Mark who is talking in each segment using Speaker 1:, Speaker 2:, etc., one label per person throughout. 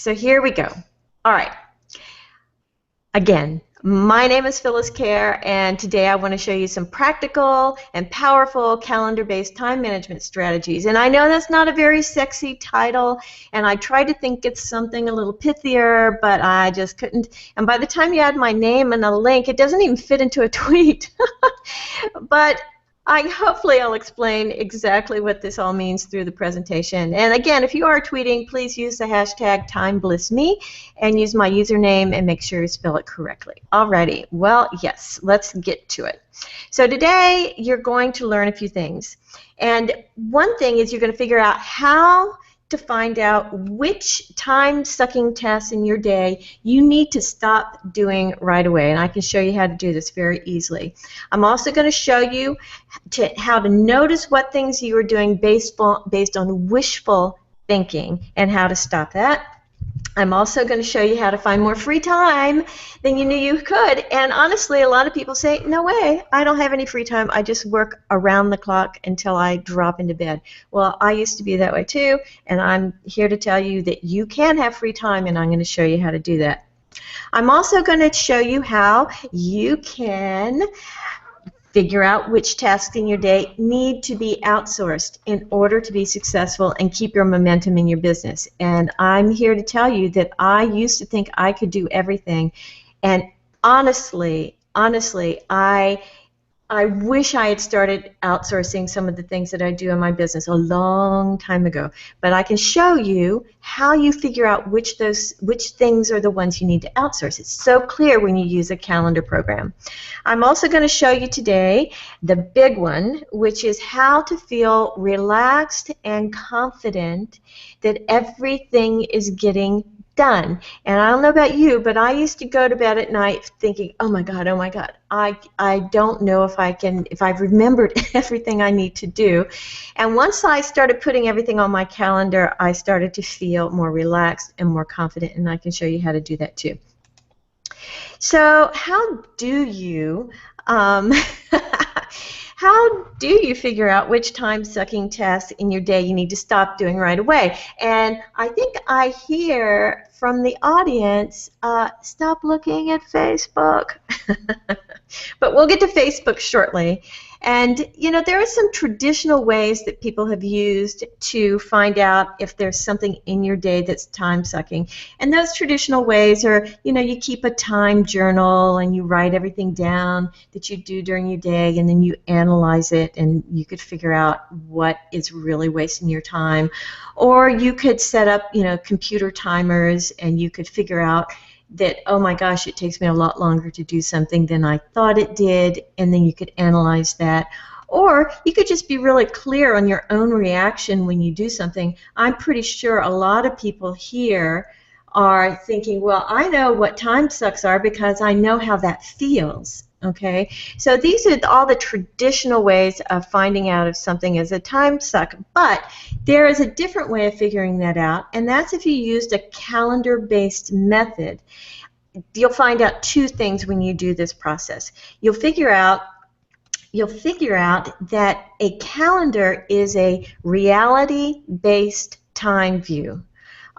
Speaker 1: So here we go. All right. Again, my name is Phyllis Kerr, and today I want to show you some practical and powerful calendar-based time management strategies. And I know that's not a very sexy title, and I tried to think it's something a little pithier, but I just couldn't. And by the time you add my name and a link, it doesn't even fit into a tweet. But hopefully I'll explain exactly what this all means through the presentation. And again, if you are tweeting, please use the hashtag TimeBlissMe and use my username and make sure you spell it correctly. Alrighty, well, yes, let's get to it. So today you're going to learn a few things. And one thing is you're going to figure out how to find out which time-sucking tasks in your day you need to stop doing right away. And I can show you how to do this very easily. I'm also going to show you how to notice what things you are doing based on wishful thinking and how to stop that. I'm also going to show you how to find more free time than you knew you could. And honestly, a lot of people say, no way, I don't have any free time. I just work around the clock until I drop into bed. Well, I used to be that way too, and I'm here to tell you that you can have free time, and I'm going to show you how to do that. I'm also going to show you how you can figure out which tasks in your day need to be outsourced in order to be successful and keep your momentum in your business. And I'm here to tell you that I used to think I could do everything, and honestly, I wish I had started outsourcing some of the things that I do in my business a long time ago. But I can show you how you figure out which things are the ones you need to outsource. It's so clear when you use a calendar program. I'm also going to show you today the big one, which is how to feel relaxed and confident that everything is getting done. And I don't know about you, but I used to go to bed at night thinking, oh my God, I don't know if I've remembered everything I need to do. And once I started putting everything on my calendar, I started to feel more relaxed and more confident, and I can show you how to do that too. So how do you figure out which time-sucking tasks in your day you need to stop doing right away? And I think I hear from the audience, stop looking at Facebook. But we'll get to Facebook shortly. And you know, there are some traditional ways that people have used to find out if there's something in your day that's time-sucking. And those traditional ways are, you know, you keep a time journal and you write everything down that you do during your day, and then you analyze it, and you could figure out what is really wasting your time. Or you could set up, you know, computer timers, and you could figure out that, oh my gosh, it takes me a lot longer to do something than I thought it did, and then you could analyze that. Or you could just be really clear on your own reaction when you do something. I'm pretty sure a lot of people here are thinking, well, I know what time sucks are because I know how that feels. Okay, so these are all the traditional ways of finding out if something is a time suck, but there is a different way of figuring that out, and that's if you used a calendar-based method. You'll find out two things when you do this process. You'll figure out that a calendar is a reality-based time view.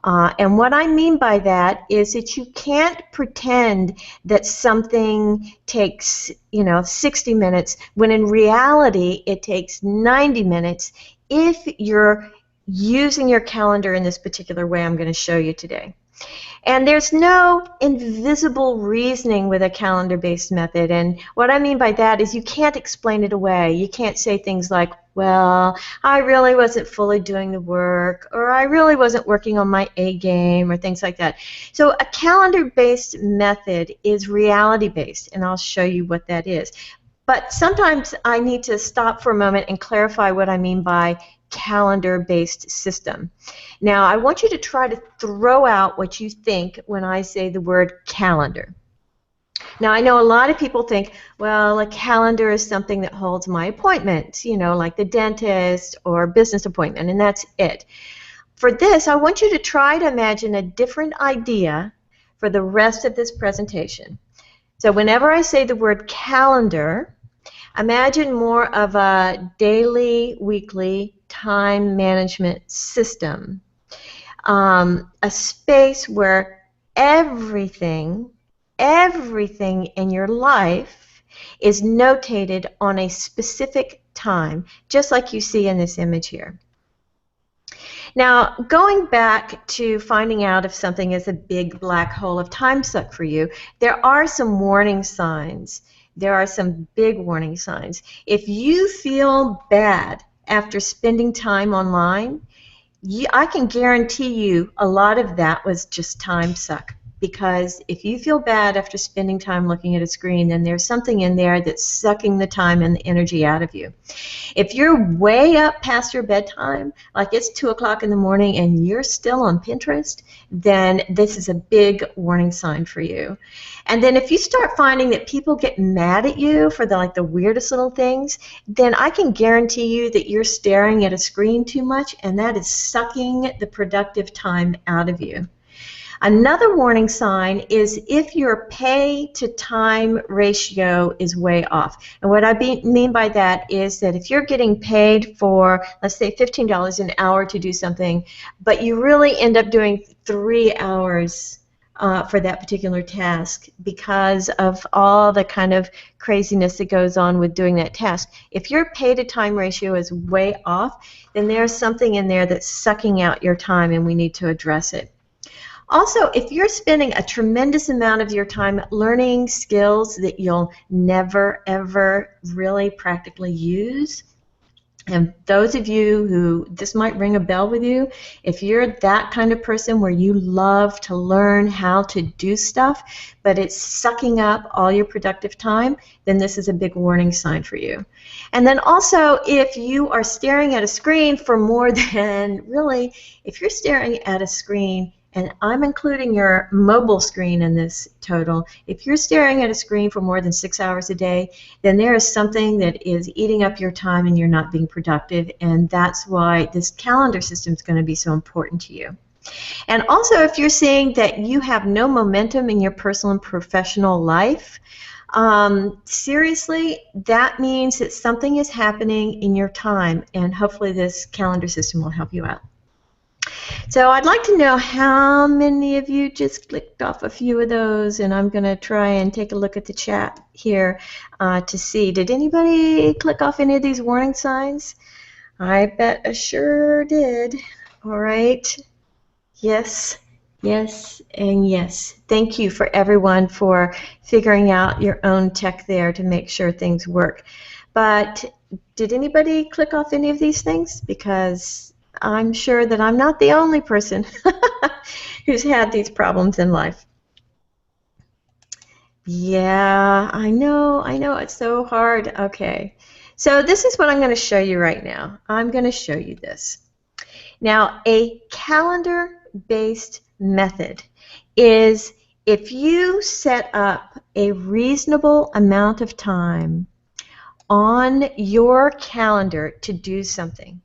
Speaker 1: And what I mean by that is that you can't pretend that something takes, you know, 60 minutes when in reality it takes 90 minutes if you're using your calendar in this particular way I'm going to show you today. And there's no invisible reasoning with a calendar-based method. And what I mean by that is you can't explain it away. You can't say things like, well, I really wasn't fully doing the work, or I really wasn't working on my A game, or things like that. So a calendar-based method is reality-based, and I'll show you what that is. But sometimes I need to stop for a moment and clarify what I mean by calendar-based system. Now, I want you to try to throw out what you think when I say the word calendar. Now, I know a lot of people think, well, a calendar is something that holds my appointments, you know, like the dentist or business appointment, and that's it. For this, I want you to try to imagine a different idea for the rest of this presentation. So whenever I say the word calendar, imagine more of a daily, weekly time management system. a space where everything in your life is notated on a specific time, just like you see in this image here. Now, going back to finding out if something is a big black hole of time suck for you, there are some warning signs. There are some big warning signs. If you feel bad after spending time online, I can guarantee you a lot of that was just time suck. Because if you feel bad after spending time looking at a screen, then there's something in there that's sucking the time and the energy out of you. If you're way up past your bedtime, like it's 2 o'clock in the morning and you're still on Pinterest, then this is a big warning sign for you. And then if you start finding that people get mad at you for the weirdest little things, then I can guarantee you that you're staring at a screen too much, and that is sucking the productive time out of you. Another warning sign is if your pay to time ratio is way off. And what I mean by that is that if you're getting paid for, let's say, $15 an hour to do something, but you really end up doing 3 hours for that particular task because of all the kind of craziness that goes on with doing that task. If your pay to time ratio is way off, then there's something in there that's sucking out your time, and we need to address it. Also, if you're spending a tremendous amount of your time learning skills that you'll never, ever really practically use, and those of you who this might ring a bell with you, if you're that kind of person where you love to learn how to do stuff, but it's sucking up all your productive time, then this is a big warning sign for you. And then also, if you are staring at a screen for more than, really, if you're staring at a screen, and I'm including your mobile screen in this total, if you're staring at a screen for more than 6 hours a day, then there is something that is eating up your time and you're not being productive, and that's why this calendar system is going to be so important to you. And also, if you're seeing that you have no momentum in your personal and professional life, seriously, that means that something is happening in your time, and hopefully this calendar system will help you out. So I'd like to know how many of you just clicked off a few of those, and I'm going to try and take a look at the chat here to see. Did anybody click off any of these warning signs? I bet I sure did. All right. Yes, yes, and yes. Thank you for everyone for figuring out your own tech there to make sure things work. But did anybody click off any of these things? Because I'm sure that I'm not the only person who's had these problems in life. Yeah, I know, it's so hard. Okay, so this is what I'm going to show you right now. I'm going to show you this. Now, a calendar-based method is if you set up a reasonable amount of time on your calendar to do something.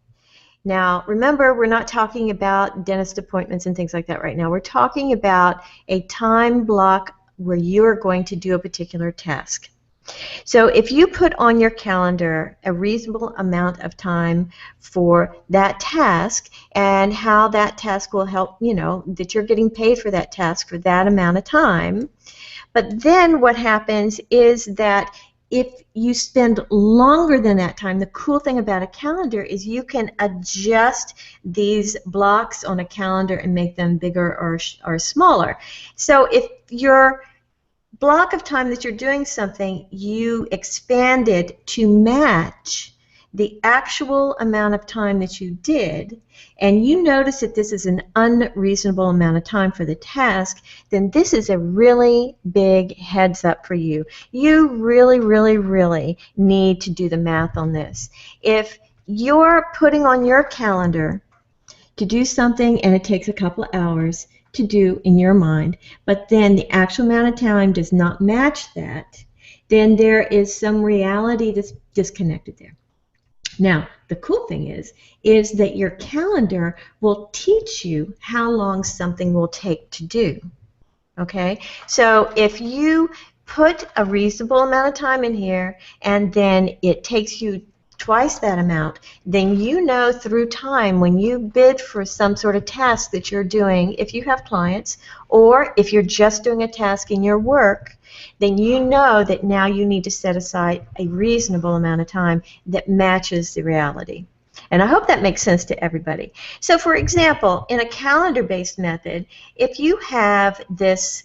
Speaker 1: Now, remember, we're not talking about dentist appointments and things like that right now. We're talking about a time block where you're going to do a particular task. So if you put on your calendar a reasonable amount of time for that task and how that task will help, that you're getting paid for that task for that amount of time, but then what happens is that if you spend longer than that time, the cool thing about a calendar is you can adjust these blocks on a calendar and make them bigger or smaller. So if your block of time that you're doing something, you expand it to match the actual amount of time that you did, and you notice that this is an unreasonable amount of time for the task, then this is a really big heads up for you. You really, really, really need to do the math on this. If you're putting on your calendar to do something and it takes a couple of hours to do in your mind, but then the actual amount of time does not match that, then there is some reality that's disconnected there. Now, the cool thing is that your calendar will teach you how long something will take to do. Okay? So if you put a reasonable amount of time in here and then it takes you twice that amount, then you know through time when you bid for some sort of task that you're doing, if you have clients, or if you're just doing a task in your work, then you know that now you need to set aside a reasonable amount of time that matches the reality. And I hope that makes sense to everybody. So for example, in a calendar-based method, if you have this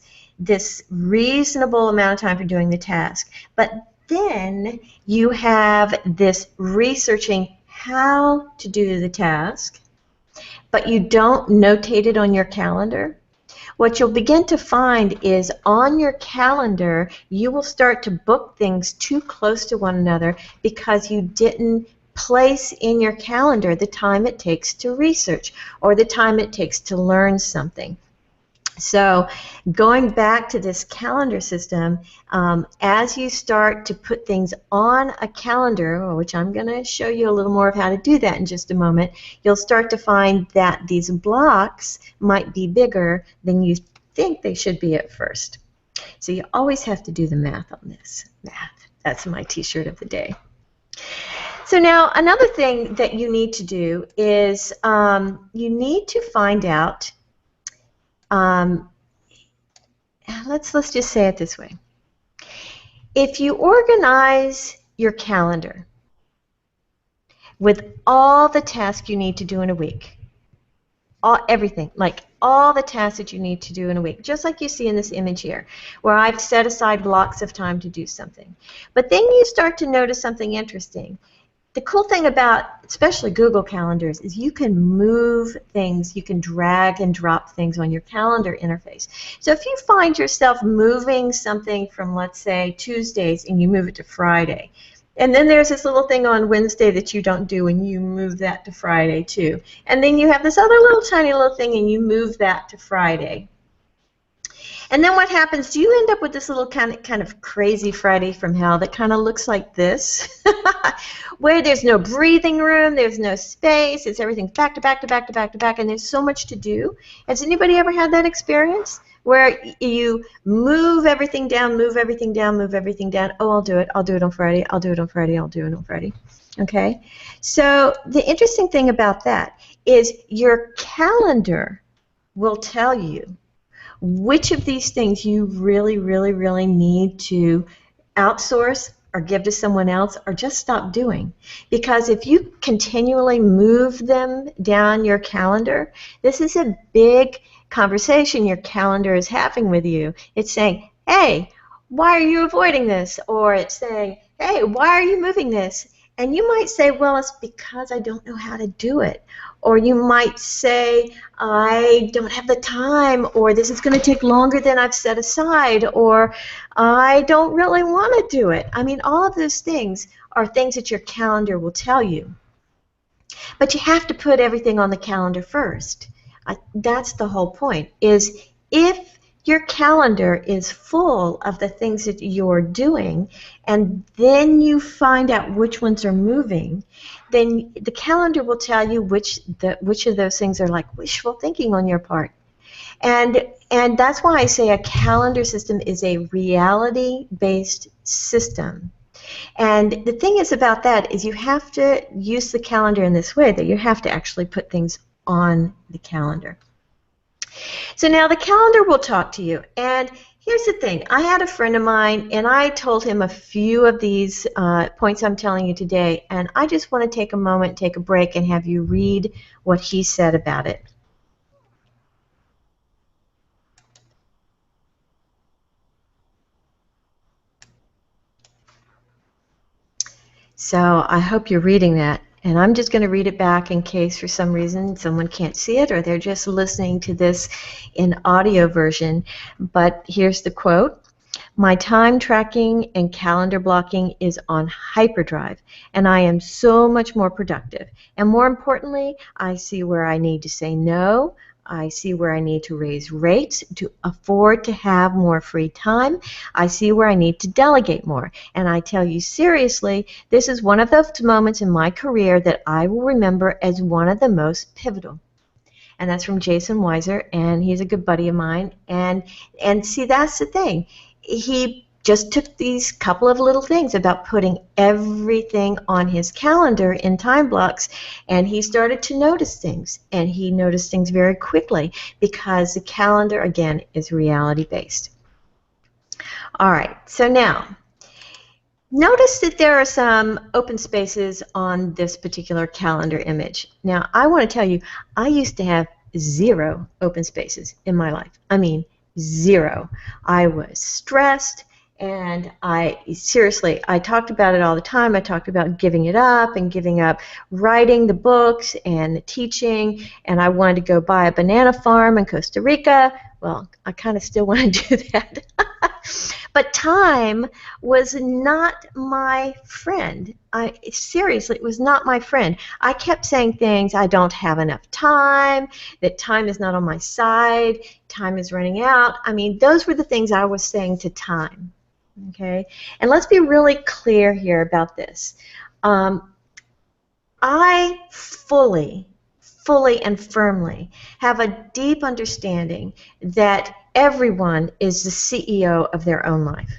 Speaker 1: reasonable amount of time for doing the task, but then you have this researching how to do the task, but you don't notate it on your calendar, what you'll begin to find is on your calendar, you will start to book things too close to one another because you didn't place in your calendar the time it takes to research or the time it takes to learn something. So going back to this calendar system, as you start to put things on a calendar, which I'm going to show you a little more of how to do that in just a moment, you'll start to find that these blocks might be bigger than you think they should be at first. So you always have to do the math on this. Math. That's my t-shirt of the day. So now another thing that you need to do is you need to find out, let's just say it this way. If you organize your calendar with all the tasks you need to do in a week, everything, like all the tasks that you need to do in a week, just like you see in this image here, where I've set aside blocks of time to do something. But then you start to notice something interesting. The cool thing about especially Google Calendars is you can move things, you can drag and drop things on your calendar interface. So if you find yourself moving something from, let's say, Tuesdays and you move it to Friday, and then there's this little thing on Wednesday that you don't do and you move that to Friday too, and then you have this other little tiny little thing and you move that to Friday. And then what happens? You end up with this little kind of crazy Friday from hell that kind of looks like this, where there's no breathing room, there's no space, it's everything back to back to back to back to back, and there's so much to do. Has anybody ever had that experience where you move everything down, move everything down, move everything down? Oh, I'll do it on Friday, I'll do it on Friday, I'll do it on Friday. Okay? So the interesting thing about that is your calendar will tell you which of these things you really, really, really need to outsource or give to someone else or just stop doing. Because if you continually move them down your calendar, this is a big conversation your calendar is having with you. It's saying, hey, why are you avoiding this? Or it's saying, hey, why are you moving this? And you might say, well, it's because I don't know how to do it. Or you might say, I don't have the time, or this is going to take longer than I've set aside, or I don't really want to do it. I mean, all of those things are things that your calendar will tell you. But you have to put everything on the calendar first. That's the whole point, is if your calendar is full of the things that you're doing, and then you find out which ones are moving, then the calendar will tell you which of those things are like wishful thinking on your part. And that's why I say a calendar system is a reality-based system. And the thing is about that is you have to use the calendar in this way, that you have to actually put things on the calendar. So now the calendar will talk to you, and here's the thing. I had a friend of mine, and I told him a few of these points I'm telling you today, and I just want to take a moment, take a break, and have you read what he said about it. So I hope you're reading that. And I'm just going to read it back in case for some reason someone can't see it or they're just listening to this in audio version. But here's the quote. My time tracking and calendar blocking is on hyperdrive, and I am so much more productive. And more importantly, I see where I need to say no. I see where I need to raise rates to afford to have more free time. I see where I need to delegate more. And I tell you seriously, this is one of those moments in my career that I will remember as one of the most pivotal. And that's from Jason Weiser, and he's a good buddy of mine. And see, that's the thing. He just took these couple of little things about putting everything on his calendar in time blocks, and he started to notice things, and he noticed things very quickly because the calendar, again, is reality-based. All right, so now, notice that there are some open spaces on this particular calendar image. Now, I want to tell you, I used to have 0 open spaces in my life. I mean, 0. I was stressed, and seriously, I talked about it all the time. I talked about giving it up and giving up writing the books and the teaching, and I wanted to go buy a banana farm in Costa Rica. Well, I kind of still want to do that. But time was not my friend. Seriously, it was not my friend. I kept saying things, I don't have enough time, that time is not on my side, time is running out. I mean, those were the things I was saying to time. Okay? And let's be really clear here about this. I fully and firmly have a deep understanding that everyone is the CEO of their own life.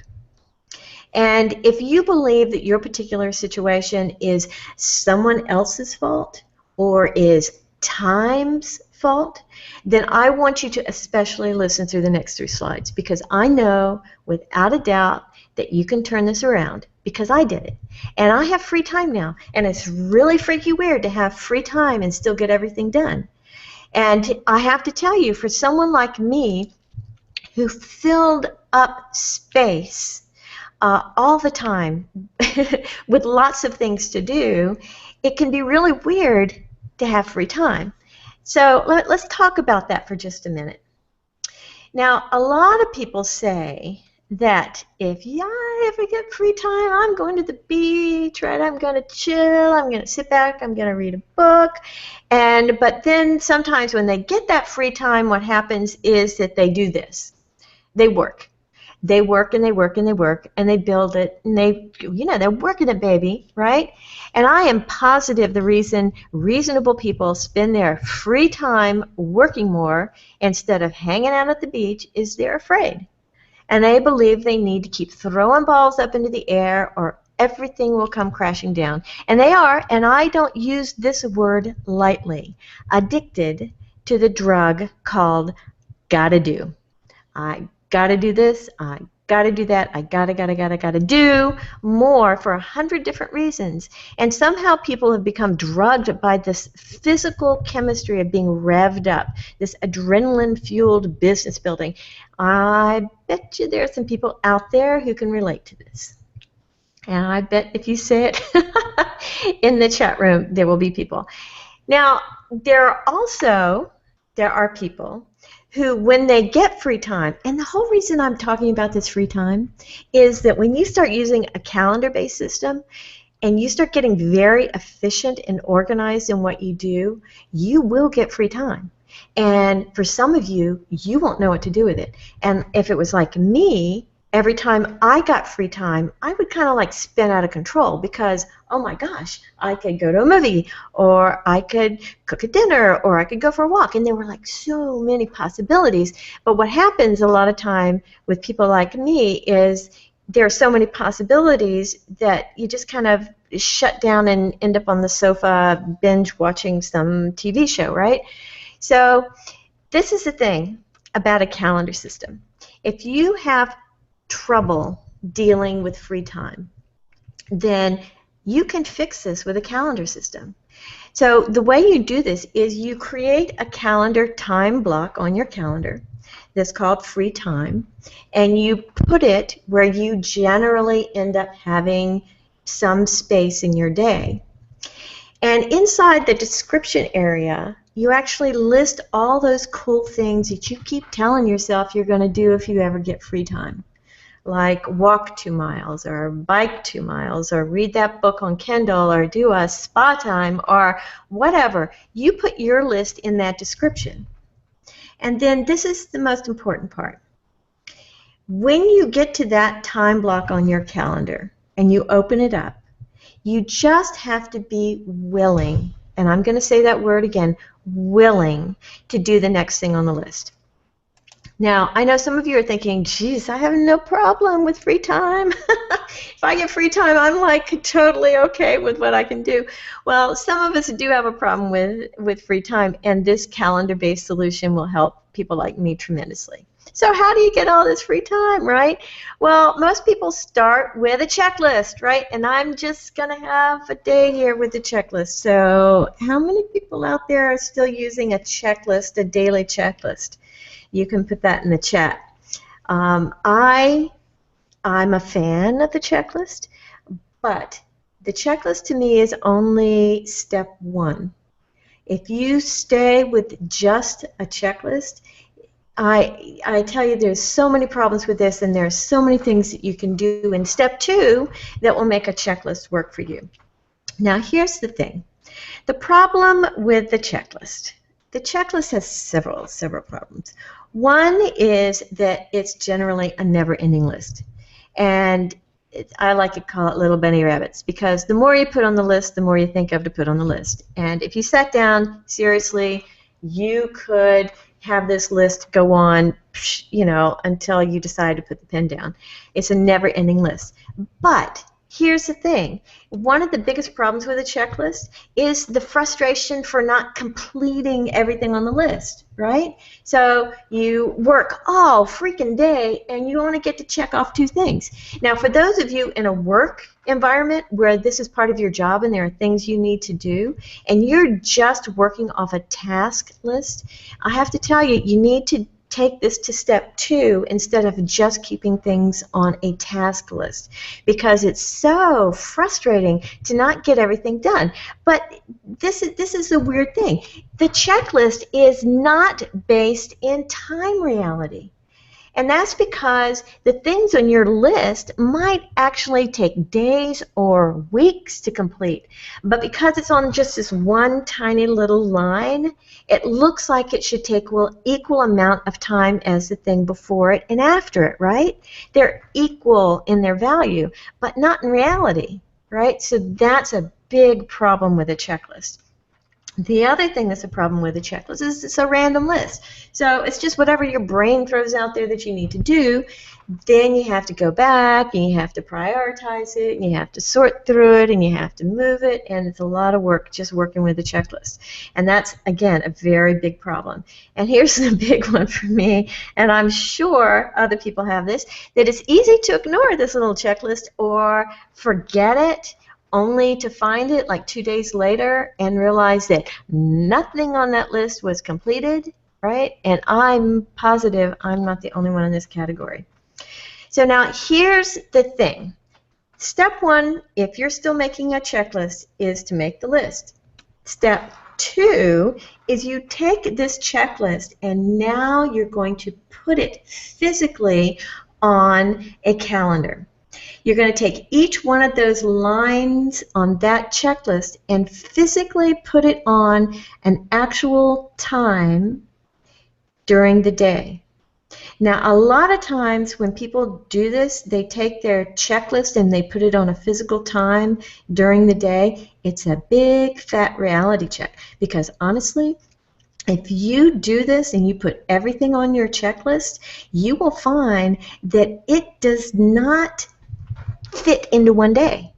Speaker 1: And if you believe that your particular situation is someone else's fault or is time's fault, then I want you to especially listen through the next 3 slides, because I know without a doubt that you can turn this around, because I did it. And I have free time now, and it's really freaky weird to have free time and still get everything done. And I have to tell you, for someone like me who filled up space all the time with lots of things to do, it can be really weird to have free time. So let's talk about that for just a minute. Now, a lot of people say that if I ever get free time, I'm going to the beach, right? I'm going to chill, I'm going to sit back, I'm going to read a book. But then sometimes when they get that free time, what happens is that they do this. They work. They work and they work and they work and they build it, and they're working it, baby, right? And I am positive the reason reasonable people spend their free time working more instead of hanging out at the beach is they're afraid. And they believe they need to keep throwing balls up into the air or everything will come crashing down. And they are, and I don't use this word lightly, addicted to the drug called gotta do. I gotta do this, I gotta do that, I gotta do more for 100 different reasons. And somehow people have become drugged by this physical chemistry of being revved up, this adrenaline-fueled business building. I bet you there are some people out there who can relate to this. And I bet if you say it in the chat room, there will be people. Now, there are people who, when they get free time, and the whole reason I'm talking about this free time is that when you start using a calendar-based system and you start getting very efficient and organized in what you do, you will get free time. And for some of you, you won't know what to do with it. And if it was like me, every time I got free time, I would kind of like spin out of control because, oh my gosh, I could go to a movie, or I could cook a dinner, or I could go for a walk. And there were like so many possibilities. But what happens a lot of time with people like me is there are so many possibilities that you just kind of shut down and end up on the sofa binge watching some TV show, right? So this is the thing about a calendar system. If you have trouble dealing with free time, then you can fix this with a calendar system. So the way you do this is you create a calendar time block on your calendar that's called free time, and you put it where you generally end up having some space in your day. And inside the description area, you actually list all those cool things that you keep telling yourself you're going to do if you ever get free time. Like walk 2 miles, or bike 2 miles, or read that book on Kindle, or do a spa time, or whatever. You put your list in that description. And then this is the most important part. When you get to that time block on your calendar and you open it up, you just have to be willing, and I'm going to say that word again, willing to do the next thing on the list. Now, I know some of you are thinking, geez, I have no problem with free time. If I get free time, I'm like totally okay with what I can do. Well, some of us do have a problem with free time, and this calendar-based solution will help people like me tremendously. So how do you get all this free time, right? Well, most people start with a checklist, right? And I'm just going to have a day here with the checklist. So how many people out there are still using a checklist, a daily checklist? You can put that in the chat. I'm a fan of the checklist, but the checklist to me is only step one. If you stay with just a checklist, I tell you, there's so many problems with this, and there's so many things that you can do in step two that will make a checklist work for you. Now, here's the thing. The problem with the checklist has several problems. One is that it's generally a never-ending list. And I like to call it little bunny rabbits, because the more you put on the list, the more you think of to put on the list. And if you sat down, seriously, you could have this list go on, you know, until you decide to put the pen down. It's a never-ending list. But here's the thing. One of the biggest problems with a checklist is the frustration for not completing everything on the list, right? So you work all freaking day and you only get to check off 2 things. Now, for those of you in a work environment where this is part of your job and there are things you need to do and you're just working off a task list, I have to tell you, you need to take this to step 2 instead of just keeping things on a task list, because it's so frustrating to not get everything done. But this is the weird thing. The checklist is not based in time reality. And that's because the things on your list might actually take days or weeks to complete. But because it's on just this one tiny little line, it looks like it should take equal amount of time as the thing before it and after it, right? They're equal in their value, but not in reality, right? So that's a big problem with a checklist. The other thing that's a problem with a checklist is it's a random list. So it's just whatever your brain throws out there that you need to do. Then you have to go back and you have to prioritize it and you have to sort through it and you have to move it, and it's a lot of work just working with a checklist. And that's, again, a very big problem. And here's the big one for me, and I'm sure other people have this, that it's easy to ignore this little checklist or forget it, only to find it like 2 days later and realize that nothing on that list was completed, right? And I'm positive I'm not the only one in this category. So now here's the thing. Step 1, if you're still making a checklist, is to make the list. Step 2 is you take this checklist and now you're going to put it physically on a calendar. You're going to take each one of those lines on that checklist and physically put it on an actual time during the day. Now, a lot of times when people do this, they take their checklist and they put it on a physical time during the day. It's a big fat reality check, because honestly, if you do this and you put everything on your checklist, you will find that it does not fit into one day.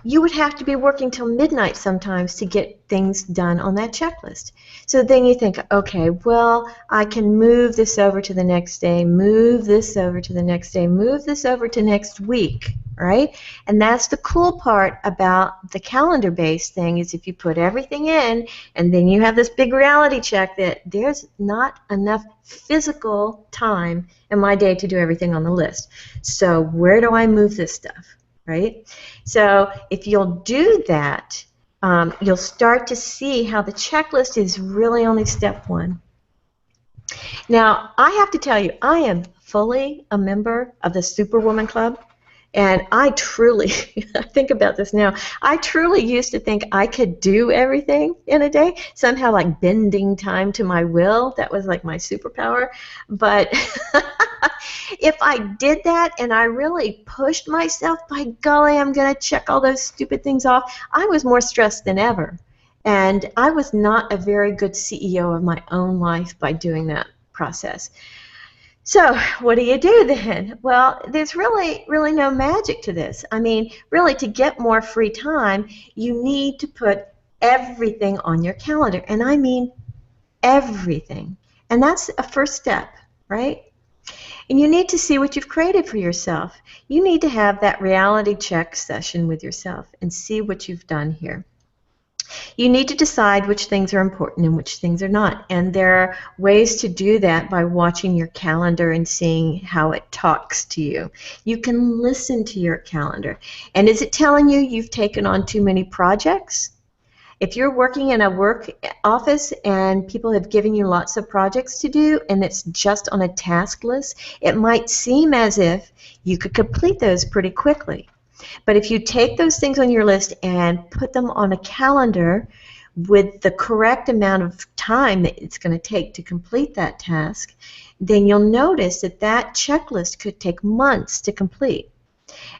Speaker 1: You would have to be working till midnight sometimes to get things done on that checklist. So then you think, okay, well, I can move this over to the next day, move this over to the next day, move this over to next week, right? And that's the cool part about the calendar-based thing, is if you put everything in and then you have this big reality check that there's not enough physical time in my day to do everything on the list. So where do I move this stuff? Right? So if you'll do that, you'll start to see how the checklist is really only step 1. Now, I have to tell you, I am fully a member of the Superwoman Club, and I truly, think about this now, I truly used to think I could do everything in a day, somehow like bending time to my will. That was like my superpower. But if I did that and I really pushed myself, by golly, I'm going to check all those stupid things off, I was more stressed than ever. And I was not a very good CEO of my own life by doing that process. So what do you do then? Well, there's really no magic to this. I mean, really, to get more free time, you need to put everything on your calendar, and I mean everything. And that's a first step, right? And you need to see what you've created for yourself. You need to have that reality check session with yourself and see what you've done here. You need to decide which things are important and which things are not. And there are ways to do that by watching your calendar and seeing how it talks to you. You can listen to your calendar. And is it telling you you've taken on too many projects? If you're working in a work office and people have given you lots of projects to do and it's just on a task list, it might seem as if you could complete those pretty quickly. But if you take those things on your list and put them on a calendar with the correct amount of time that it's going to take to complete that task, then you'll notice that that checklist could take months to complete.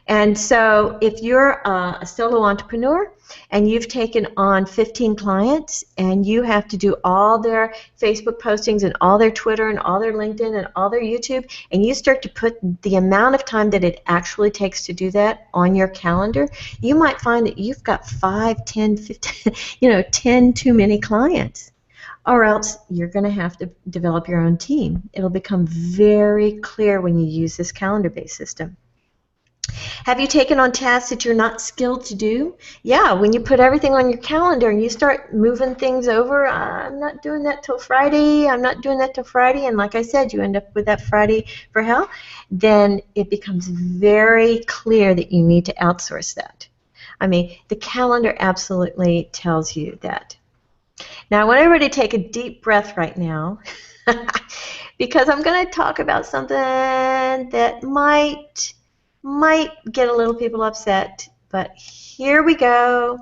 Speaker 1: And so if you're a solo entrepreneur and you've taken on 15 clients and you have to do all their Facebook postings and all their Twitter and all their LinkedIn and all their YouTube, and you start to put the amount of time that it actually takes to do that on your calendar, you might find that you've got 5, 10, 15, 10 too many clients. Or else you're going to have to develop your own team. It'll become very clear when you use this calendar-based system. Have you taken on tasks that you're not skilled to do? Yeah, when you put everything on your calendar and you start moving things over, I'm not doing that till Friday, I'm not doing that till Friday, and like I said, you end up with that Friday for hell, then it becomes very clear that you need to outsource that. I mean, the calendar absolutely tells you that. Now, I want everybody to take a deep breath right now because I'm going to talk about something that might get a little people upset, but here we go.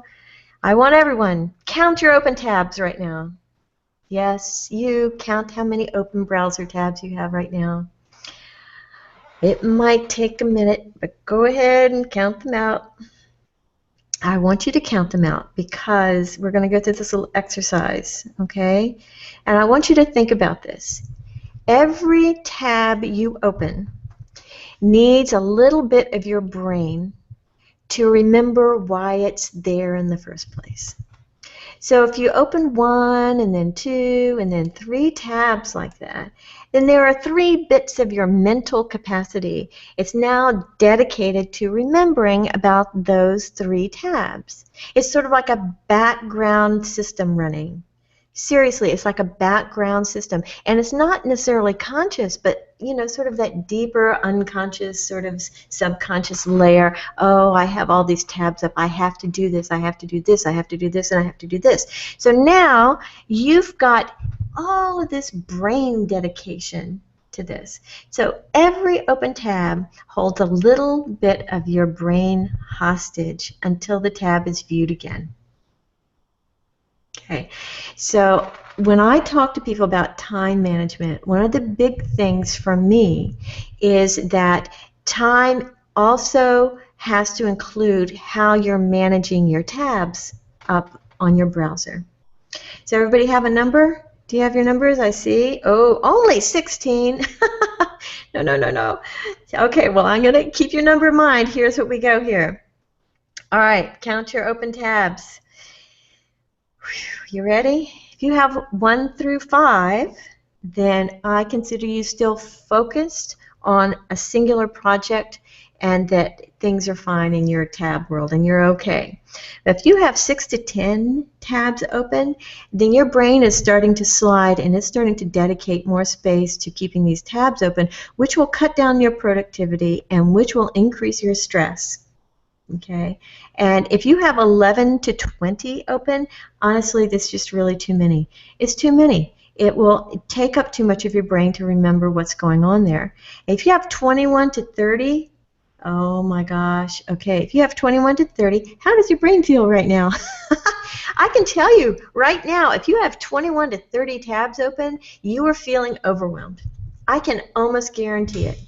Speaker 1: I want everyone, count your open tabs right now. Yes, you count how many open browser tabs you have right now. It might take a minute, but go ahead and count them out. I want you to count them out because we're going to go through this little exercise, okay? And I want you to think about this. Every tab you open needs a little bit of your brain to remember why it's there in the first place. So if you open 1 and then 2 and then 3 tabs like that, then there are 3 bits of your mental capacity. It's now dedicated to remembering about those 3 tabs. It's sort of like a background system running. Seriously, it's like a background system. And it's not necessarily conscious, but sort of that deeper unconscious sort of subconscious layer. Oh, I have all these tabs up. I have to do this. I have to do this. I have to do this. And I have to do this. So now you've got all of this brain dedication to this. So every open tab holds a little bit of your brain hostage until the tab is viewed again. Okay, so when I talk to people about time management, one of the big things for me is that time also has to include how you're managing your tabs up on your browser. So everybody have a number? Do you have your numbers? I see. Oh, only 16. No. Okay, well, I'm going to keep your number in mind. Here's what we go here. All right, count your open tabs. You ready? If you have 1 through 5, then I consider you still focused on a singular project and that things are fine in your tab world and you're okay. But if you have 6 to 10 tabs open, then your brain is starting to slide and it's starting to dedicate more space to keeping these tabs open, which will cut down your productivity and which will increase your stress. Okay, and if you have 11 to 20 open, honestly, that's just really too many. It's too many. It will take up too much of your brain to remember what's going on there. If you have 21 to 30, oh my gosh, okay, if you have 21 to 30, how does your brain feel right now? I can tell you right now, if you have 21 to 30 tabs open, you are feeling overwhelmed. I can almost guarantee it.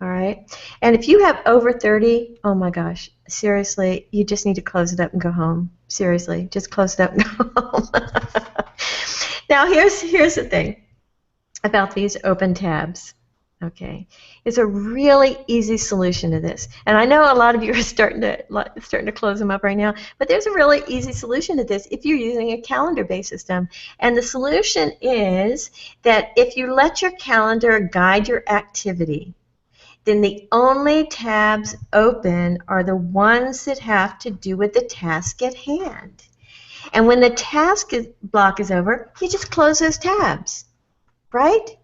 Speaker 1: All right, and if you have over 30, oh my gosh, seriously, you just need to close it up and go home. Seriously, just close it up and go home. Now, here's the thing about these open tabs. Okay, it's a really easy solution to this, and I know a lot of you are starting to close them up right now. But there's a really easy solution to this if you're using a calendar-based system, and the solution is that if you let your calendar guide your activity, then the only tabs open are the ones that have to do with the task at hand. And when the block is over, you just close those tabs, right?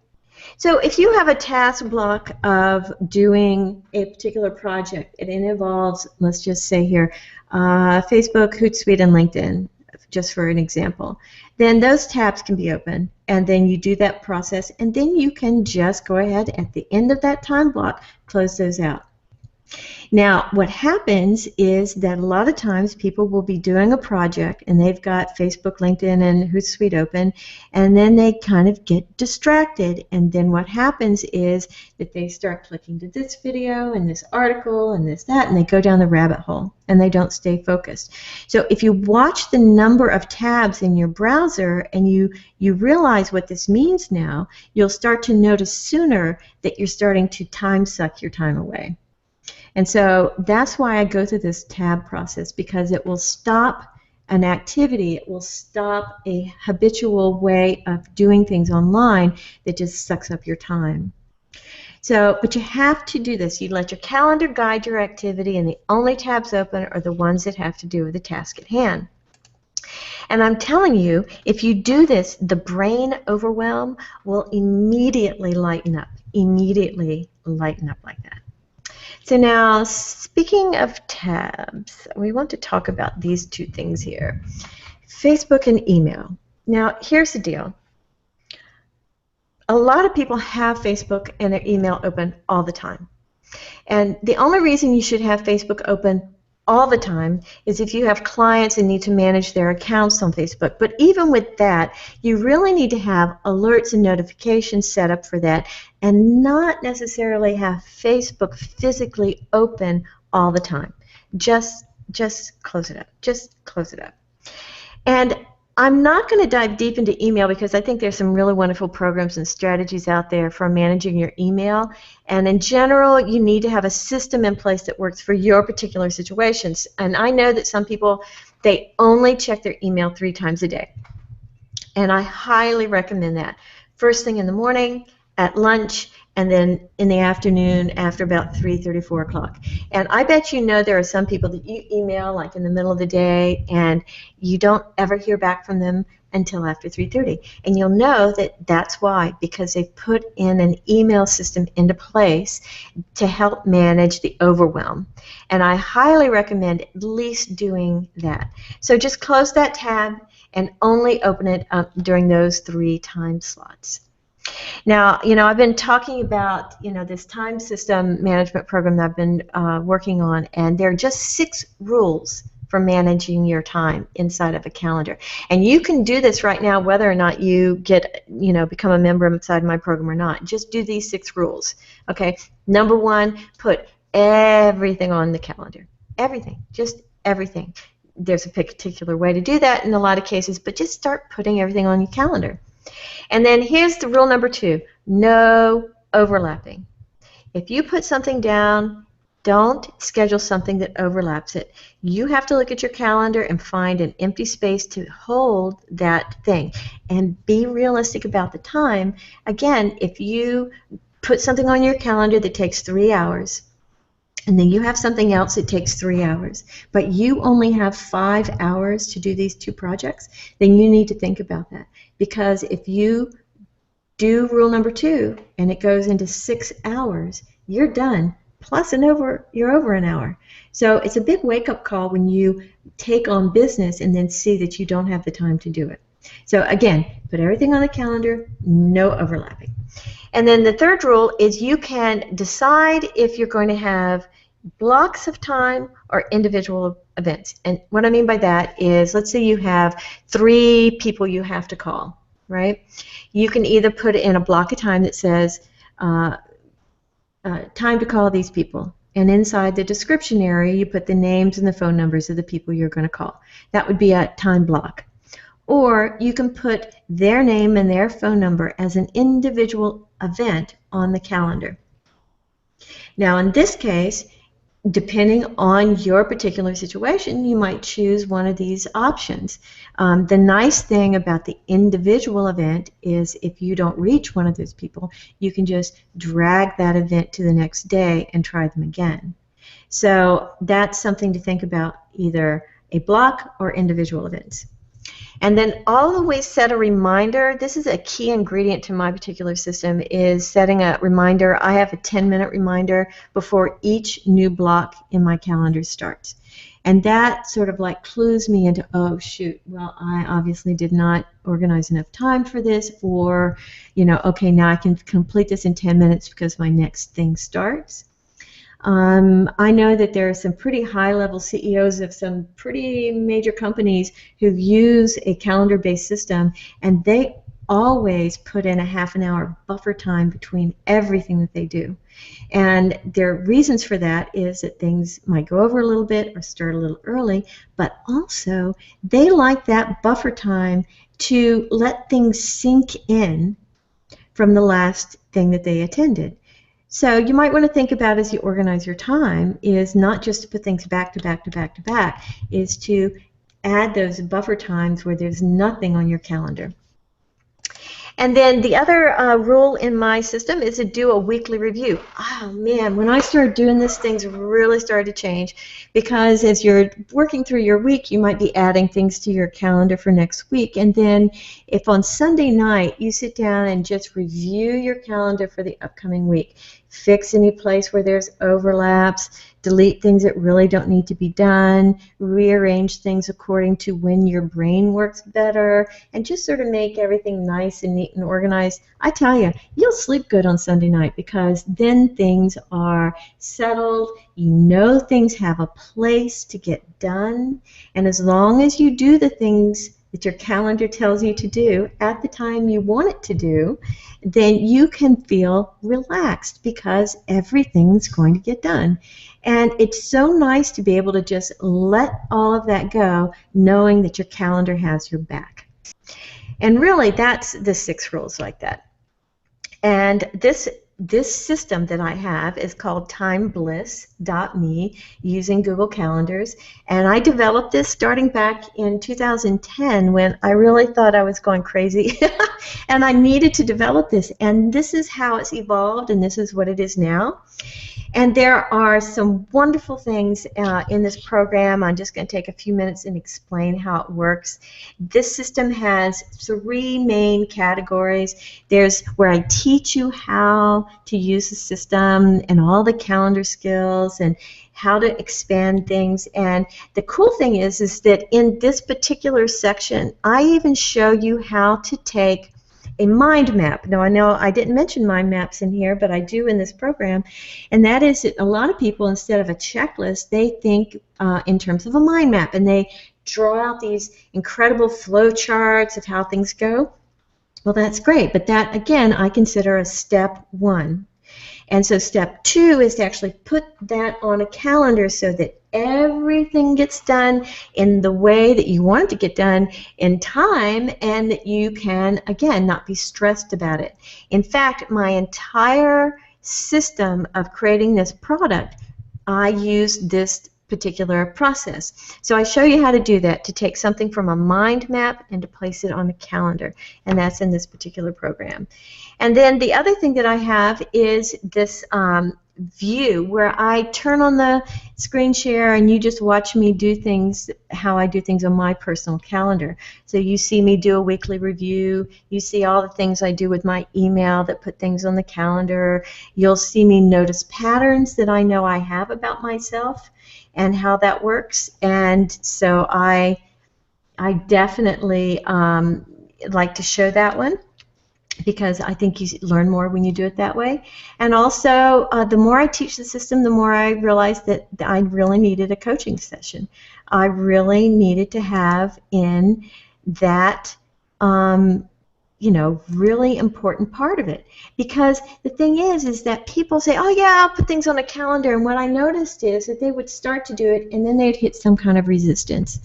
Speaker 1: So if you have a task block of doing a particular project and it involves, let's just say here, Facebook, Hootsuite, and LinkedIn, just for an example, then those tabs can be open, and then you do that process, and then you can just go ahead at the end of that time block, close those out. Now, what happens is that a lot of times people will be doing a project and they've got Facebook, LinkedIn, and Hootsuite open, and then they kind of get distracted, and then what happens is that they start clicking to this video and this article and this, that, and they go down the rabbit hole and they don't stay focused. So if you watch the number of tabs in your browser and you realize what this means now, you'll start to notice sooner that you're starting to time suck your time away. And so that's why I go through this tab process, because it will stop an activity, it will stop a habitual way of doing things online that just sucks up your time. So, but you have to do this. You let your calendar guide your activity, and the only tabs open are the ones that have to do with the task at hand. And I'm telling you, if you do this, the brain overwhelm will immediately lighten up like that. So now, speaking of tabs, we want to talk about these two things here, Facebook and email. Now, here's the deal. A lot of people have Facebook and their email open all the time. And the only reason you should have Facebook open all the time is if you have clients and need to manage their accounts on Facebook. But even with that, you really need to have alerts and notifications set up for that, and not necessarily have Facebook physically open all the time. Just close it up. Just close it up. And I'm not going to dive deep into email because I think there's some really wonderful programs and strategies out there for managing your email. And in general, you need to have a system in place that works for your particular situations. And I know that some people, they only check their email 3 times a day. And I highly recommend that. First thing in the morning, at lunch, and then in the afternoon after about 3:30, 4 o'clock. And I bet you know there are some people that you email like in the middle of the day and you don't ever hear back from them until after 3:30. And you'll know that that's why, because they've put in an email system into place to help manage the overwhelm. And I highly recommend at least doing that. So just close that tab and only open it up during those 3 time slots. Now, I've been talking about, this time system management program that I've been working on, and there are just 6 rules for managing your time inside of a calendar. And you can do this right now whether or not you become a member inside my program or not. Just do these 6 rules, okay? Number 1, put everything on the calendar. Everything, just everything. There's a particular way to do that in a lot of cases, but just start putting everything on your calendar. And then here's the rule number 2, no overlapping. If you put something down, don't schedule something that overlaps it. You have to look at your calendar and find an empty space to hold that thing. And be realistic about the time. Again, if you put something on your calendar that takes 3 hours, and then you have something else that takes 3 hours, but you only have 5 hours to do these 2 projects, then you need to think about that. Because if you do rule number 2 and it goes into 6 hours, you're done. Plus you're over an hour. So it's a big wake-up call when you take on business and then see that you don't have the time to do it. So again, put everything on the calendar, no overlapping. And then the third rule is you can decide if you're going to have blocks of time or individual events. And what I mean by that is, let's say you have 3 people you have to call, right? You can either put in a block of time that says time to call these people. And inside the description area, you put the names and the phone numbers of the people you're going to call. That would be a time block. Or you can put their name and their phone number as an individual event on the calendar. Now, in this case, depending on your particular situation, you might choose one of these options. The nice thing about the individual event is if you don't reach one of those people, you can just drag that event to the next day and try them again. So that's something to think about, either a block or individual events. And then always set a reminder. This is a key ingredient to my particular system, is setting a reminder. I have a 10-minute reminder before each new block in my calendar starts. And that sort of like clues me into, oh shoot, well, I obviously did not organize enough time for this, or, you know, okay, now I can complete this in 10 minutes because my next thing starts. I know that there are some pretty high-level CEOs of some pretty major companies who use a calendar-based system, and they always put in a half-an-hour buffer time between everything that they do. And their reasons for that is that things might go over a little bit or start a little early, but also they like that buffer time to let things sink in from the last thing that they attended. So you might want to think about, as you organize your time, is not just to put things back to back to back to back, is to add those buffer times where there's nothing on your calendar. And then the other rule in my system is to do a weekly review. Oh man, when I started doing this, things really started to change, because as you're working through your week, you might be adding things to your calendar for next week. And then if on Sunday night you sit down and just review your calendar for the upcoming week, fix any place where there's overlaps, delete things that really don't need to be done, rearrange things according to when your brain works better, and just sort of make everything nice and neat and organized, I tell you, you'll sleep good on Sunday night, because then things are settled, you know things have a place to get done, and as long as you do the things that your calendar tells you to do at the time you want it to do, then you can feel relaxed because everything's going to get done. And it's so nice to be able to just let all of that go, knowing that your calendar has your back. And really, that's the 6 rules like that. And this system that I have is called TimeBliss.me, using Google Calendars. And I developed this starting back in 2010, when I really thought I was going crazy. And I needed to develop this. And this is how it's evolved, and this is what it is now. And there are some wonderful things in this program. I'm just going to take a few minutes and explain how it works. This system has 3 main categories. There's where I teach you how to use the system and all the calendar skills and how to expand things. And the cool thing is that in this particular section, I even show you how to take a mind map. Now, I know I didn't mention mind maps in here, but I do in this program, and that is that a lot of people, instead of a checklist, they think in terms of a mind map, and they draw out these incredible flow charts of how things go. Well, that's great, but that, again, I consider a step 1. And so step 2 is to actually put that on a calendar so that everything gets done in the way that you want it to get done in time, and that you can, again, not be stressed about it. In fact, my entire system of creating this product, I use this particular process. So I show you how to do that, to take something from a mind map and to place it on a calendar, and that's in this particular program. And then the other thing that I have is this view, where I turn on the screen share and you just watch me do things, how I do things on my personal calendar. So you see me do a weekly review, you see all the things I do with my email that put things on the calendar, you'll see me notice patterns that I know I have about myself and how that works. And so I definitely like to show that one, because I think you learn more when you do it that way. And also, the more I teach the system, the more I realized that I really needed a coaching session. I really needed to have in that, really important part of it. Because the thing is that people say, oh yeah, I'll put things on a calendar. And what I noticed is that they would start to do it, and then they'd hit some kind of resistance.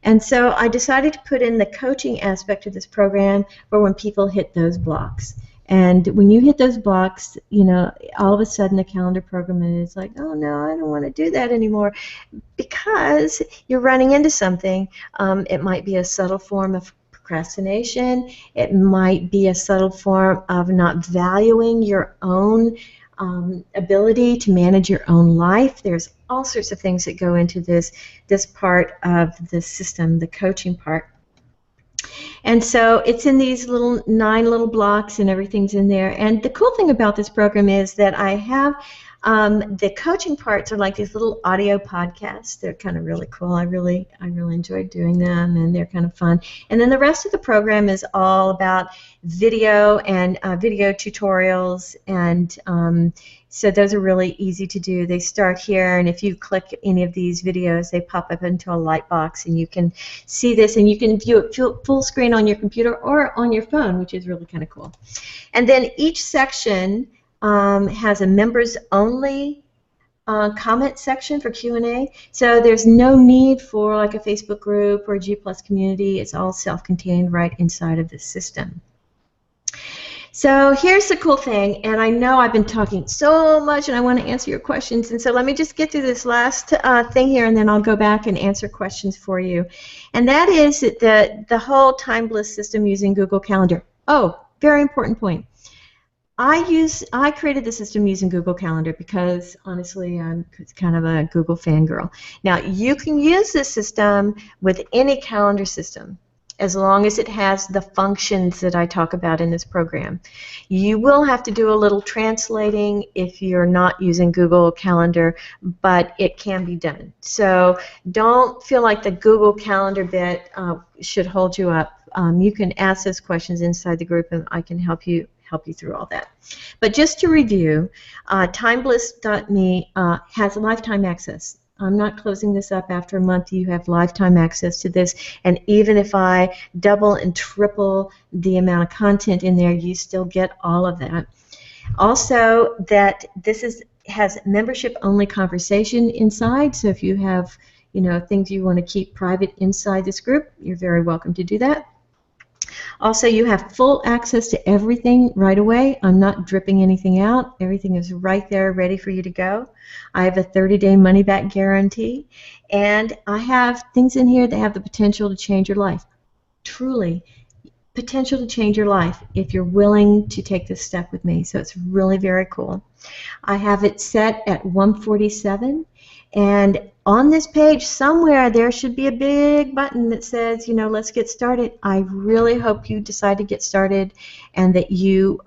Speaker 1: And so I decided to put in the coaching aspect of this program for when people hit those blocks. And when you hit those blocks, you know, all of a sudden the calendar program is like, oh no, I don't want to do that anymore, because you're running into something. It might be a subtle form of procrastination. It might be a subtle form of not valuing your own ability to manage your own life. There's all sorts of things that go into this part of the system, the coaching part. And so it's in these 9 little blocks, and everything's in there. And the cool thing about this program is that I have the coaching parts are like these little audio podcasts. They're kind of really cool. I really enjoyed doing them, and they're kind of fun. And then the rest of the program is all about video and video tutorials, and so those are really easy to do. They start here, and if you click any of these videos, they pop up into a light box, and you can see this, and you can view it full screen on your computer or on your phone, which is really kind of cool. And then each section has a members-only comment section for Q&A. So there's no need for like a Facebook group or a G+ community. It's all self-contained right inside of the system. So here's the cool thing, and I know I've been talking so much and I want to answer your questions, and so let me just get through this last thing here, and then I'll go back and answer questions for you. And that is that the whole Time Bliss system using Google Calendar. Oh, very important point. I created the system using Google Calendar because, honestly, I'm kind of a Google fangirl. Now, you can use this system with any calendar system, as long as it has the functions that I talk about in this program. You will have to do a little translating if you're not using Google Calendar, but it can be done. So don't feel like the Google Calendar bit should hold you up. You can ask those questions inside the group, and I can help you through all that. But just to review, TimeBliss.me has lifetime access. I'm not closing this up after a month. You have lifetime access to this, and even if I double and triple the amount of content in there, you still get all of that. Also, that this has membership-only conversation inside, so if you have, you know, things you want to keep private inside this group, you're very welcome to do that. Also, you have full access to everything right away. I'm not dripping anything out. Everything is right there ready for you to go. I have a 30-day money-back guarantee, and I have things in here that have the potential to change your life. Truly, potential to change your life if you're willing to take this step with me. So it's really very cool. I have it set at 147, and on this page somewhere there should be a big button that says, you know, let's get started. I really hope you decide to get started and that you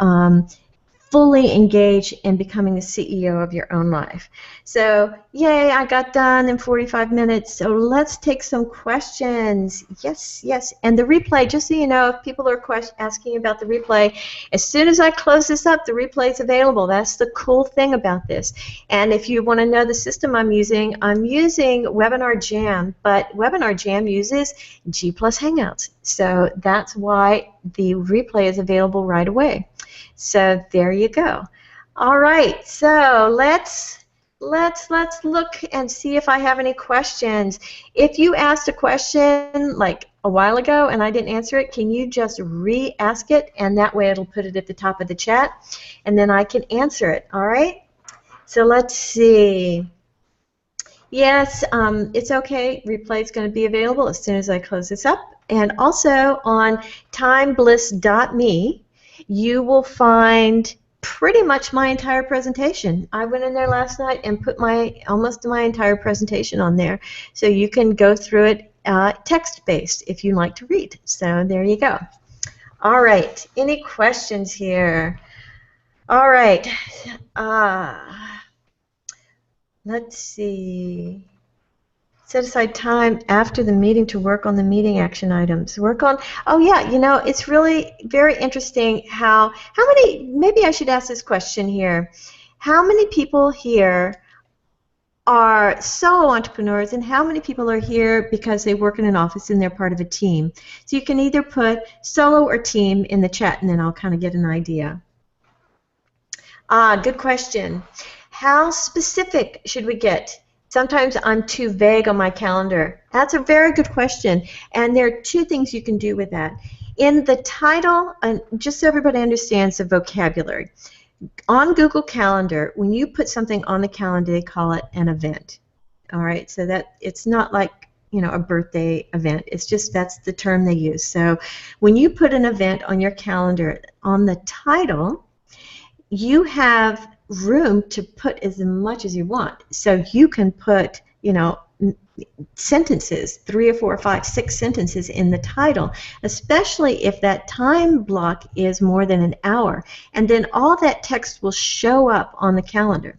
Speaker 1: fully engage in becoming the CEO of your own life. So, yay, I got done in 45 minutes, so let's take some questions. Yes, yes. And the replay, just so you know, if people are asking about the replay, as soon as I close this up, the replay is available. That's the cool thing about this. And if you want to know the system I'm using Webinar Jam, but Webinar Jam uses G+ Hangouts. So that's why the replay is available right away. So there you go. All right, so let's look and see if I have any questions. If you asked a question like a while ago and I didn't answer it, can you just re-ask it, and that way it'll put it at the top of the chat, and then I can answer it. All right? So let's see. Yes, it's okay. Replay is going to be available as soon as I close this up. And also on timebliss.me, you will find pretty much my entire presentation. I went in there last night and put almost my entire presentation on there, so you can go through it text-based if you like to read. So there you go. All right, any questions here? All right, let's see. Set aside time after the meeting to work on the meeting action items. Oh yeah, you know, it's really very interesting how many, maybe I should ask this question here. How many people here are solo entrepreneurs, and how many people are here because they work in an office and they're part of a team? So you can either put solo or team in the chat, and then I'll kind of get an idea. Good question. How specific should we get? Sometimes I'm too vague on my calendar. That's a very good question, and there are two things you can do with that. In the title, and just so everybody understands the vocabulary, on Google Calendar, when you put something on the calendar, they call it an event. All right, so that it's not like, you know, a birthday event. It's just that's the term they use. So when you put an event on your calendar, on the title, you have room to put as much as you want. So you can put, you know, sentences, 3 or 4 or 5, 6 sentences in the title, especially if that time block is more than an hour. And then all that text will show up on the calendar.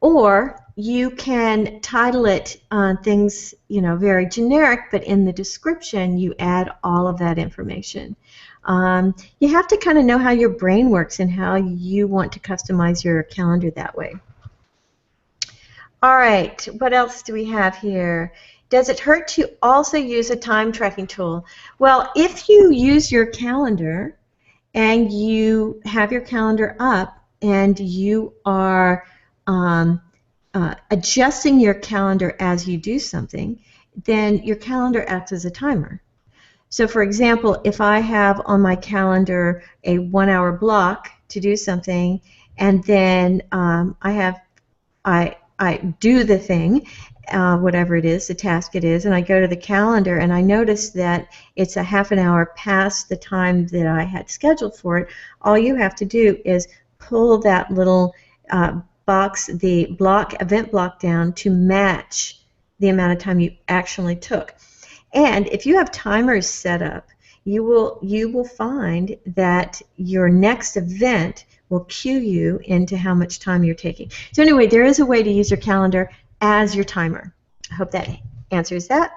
Speaker 1: Or you can title it things, you know, very generic, but in the description you add all of that information. You have to kind of know how your brain works and how you want to customize your calendar that way. All right, what else do we have here? Does it hurt to also use a time tracking tool? Well, if you use your calendar and you have your calendar up and you are adjusting your calendar as you do something, then your calendar acts as a timer. So for example, if I have on my calendar a 1-hour block to do something, and then I do the thing, whatever it is, the task it is, and I go to the calendar and I notice that it's a half an hour past the time that I had scheduled for it, all you have to do is pull that little box, the event block down to match the amount of time you actually took. And if you have timers set up, you will find that your next event will cue you into how much time you're taking. So anyway, there is a way to use your calendar as your timer. I hope that answers that.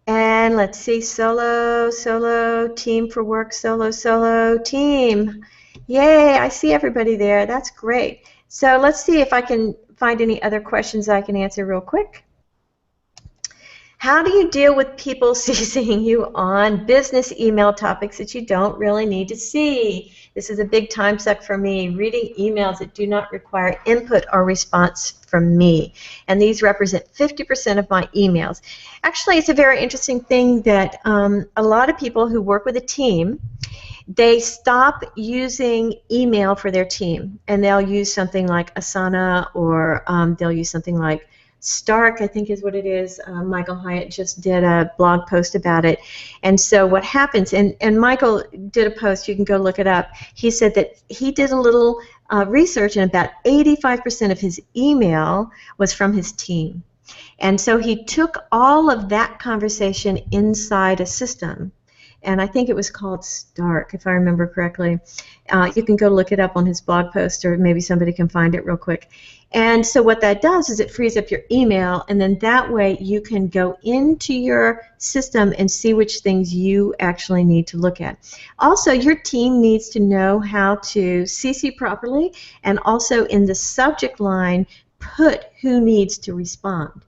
Speaker 1: And let's see, solo, team for work, solo, team. Yay, I see everybody there. That's great. So let's see if I can find any other questions I can answer real quick. How do you deal with people CCing you on business email topics that you don't really need to see? This is a big time suck for me, reading emails that do not require input or response from me. And these represent 50% of my emails. Actually, it's a very interesting thing that a lot of people who work with a team, they stop using email for their team, and they'll use something like Asana, or they'll use something like Stark, I think is what it is. Michael Hyatt just did a blog post about it. And so what happens, and Michael did a post, you can go look it up, he said that he did a little research, and about 85% of his email was from his team. And so he took all of that conversation inside a system, and I think it was called Stark, if I remember correctly. You can go look it up on his blog post, or maybe somebody can find it real quick. And so what that does is it frees up your email, and then that way you can go into your system and see which things you actually need to look at. Also, your team needs to know how to CC properly, and also in the subject line put who needs to respond.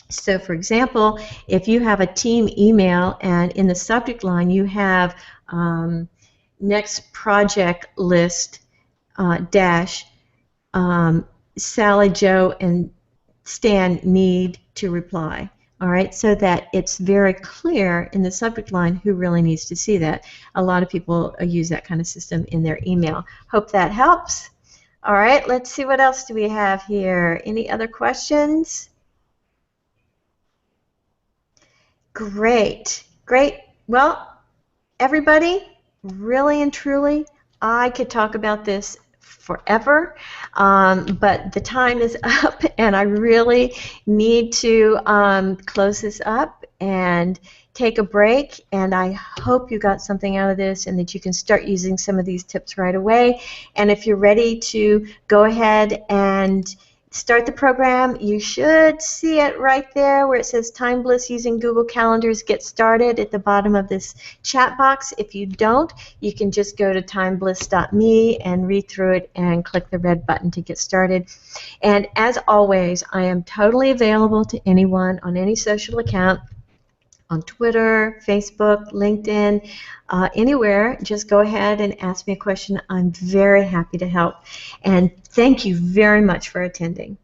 Speaker 1: So for example, if you have a team email and in the subject line you have next project list dash Sally, Joe, and Stan need to reply. All right, so that it's very clear in the subject line who really needs to see that. A lot of people use that kind of system in their email. Hope that helps. All right, let's see what else do we have here. Any other questions? Great, great. Well, everybody, really and truly, I could talk about this forever, but the time is up, and I really need to close this up and take a break, and I hope you got something out of this and that you can start using some of these tips right away. And if you're ready to go ahead and start the program, you should see it right there where it says Time Bliss using Google Calendars. Get started at the bottom of this chat box. If you don't, you can just go to timebliss.me and read through it and click the red button to get started. And as always, I am totally available to anyone on any social account, on Twitter, Facebook, LinkedIn, anywhere. Just go ahead and ask me a question. I'm very happy to help. And thank you very much for attending.